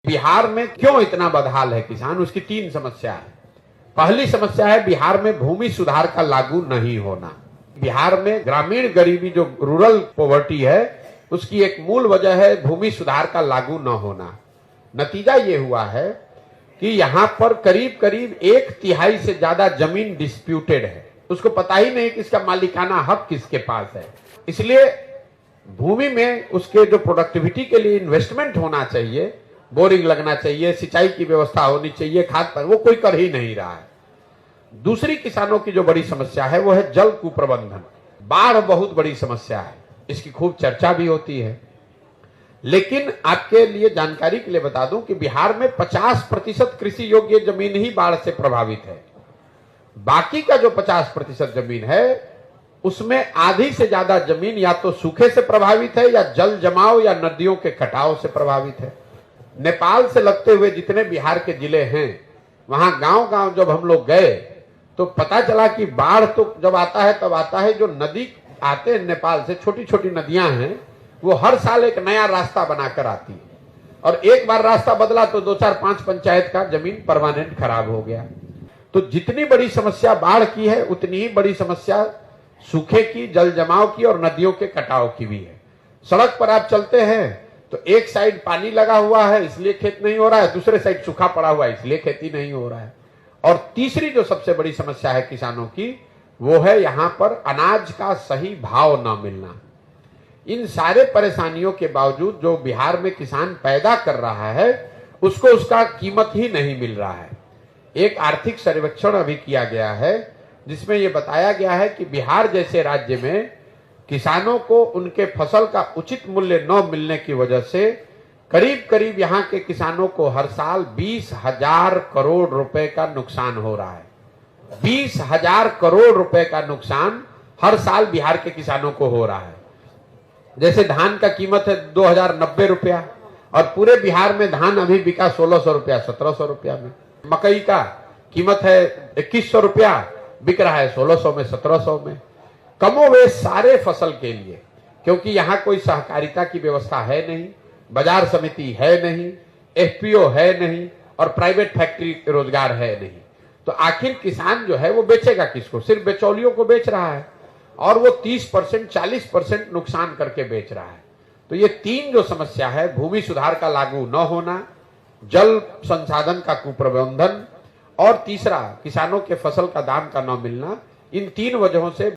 बिहार में क्यों इतना बदहाल है किसान, उसकी तीन समस्या है। पहली समस्या है बिहार में भूमि सुधार का लागू नहीं होना। बिहार में ग्रामीण गरीबी जो रूरल पॉवर्टी है उसकी एक मूल वजह है भूमि सुधार का लागू न होना। नतीजा ये हुआ है कि यहाँ पर करीब करीब 1/3 से ज्यादा जमीन डिस्प्यूटेड है, उसको पता ही नहीं कि इसका मालिकाना हक किसके पास है। इसलिए भूमि में उसके जो प्रोडक्टिविटी के लिए इन्वेस्टमेंट होना चाहिए, बोरिंग लगना चाहिए, सिंचाई की व्यवस्था होनी चाहिए, खाद पर, वो कोई कर ही नहीं रहा है। दूसरी किसानों की जो बड़ी समस्या है वो है जल कुप्रबंधन। बाढ़ बहुत बड़ी समस्या है, इसकी खूब चर्चा भी होती है। लेकिन आपके लिए जानकारी के लिए बता दूं कि बिहार में 50% कृषि योग्य जमीन ही बाढ़ से प्रभावित है। बाकी का जो 50% जमीन है उसमें आधी से ज्यादा जमीन या तो सूखे से प्रभावित है या जल जमाव या नदियों के कटाव से प्रभावित है। नेपाल से लगते हुए जितने बिहार के जिले हैं वहां गांव गांव जब हम लोग गए तो पता चला कि बाढ़ तो जब आता है तब आता है, जो नदी आते हैं नेपाल से, छोटी छोटी नदियां हैं, वो हर साल एक नया रास्ता बनाकर आती है और एक बार रास्ता बदला तो 2-4-5 पंचायत का जमीन परमानेंट खराब हो गया। तो जितनी बड़ी समस्या बाढ़ की है उतनी ही बड़ी समस्या सूखे की, जल जमाव की और नदियों के कटाव की भी है। सड़क पर आप चलते हैं तो एक साइड पानी लगा हुआ है इसलिए खेत नहीं हो रहा है, दूसरे साइड सूखा पड़ा हुआ है इसलिए खेती नहीं हो रहा है। और तीसरी जो सबसे बड़ी समस्या है किसानों की वो है यहाँ पर अनाज का सही भाव न मिलना। इन सारे परेशानियों के बावजूद जो बिहार में किसान पैदा कर रहा है उसको उसका कीमत ही नहीं मिल रहा है। एक आर्थिक सर्वेक्षण अभी किया गया है जिसमें यह बताया गया है कि बिहार जैसे राज्य में किसानों को उनके फसल का उचित मूल्य न मिलने की वजह से करीब करीब यहाँ के किसानों को हर साल 20,000 करोड़ रुपए का नुकसान हो रहा है। 20,000 करोड़ रुपए का नुकसान हर साल बिहार के किसानों को हो रहा है। जैसे धान का कीमत है 2,090 रुपया और पूरे बिहार में धान अभी बिका 1,600 रुपया, 1,700 रुपया में। मकई का कीमत है 2,100 रुपया, बिक रहा है 1,600 में, 1,700 में। कमोवेश सारे फसल के लिए, क्योंकि यहाँ कोई सहकारिता की व्यवस्था है नहीं, बाजार समिति है नहीं, एफपीओ है नहीं और प्राइवेट फैक्ट्री रोजगार है नहीं, तो आखिर किसान जो है वो बेचेगा किसको? सिर्फ बिचौलियों को बेच रहा है और वो 30% 40% नुकसान करके बेच रहा है। तो ये तीन जो समस्या है, भूमि सुधार का लागू न होना, जल संसाधन का कुप्रबंधन और तीसरा किसानों के फसल का दाम का न मिलना, इन तीन वजहों से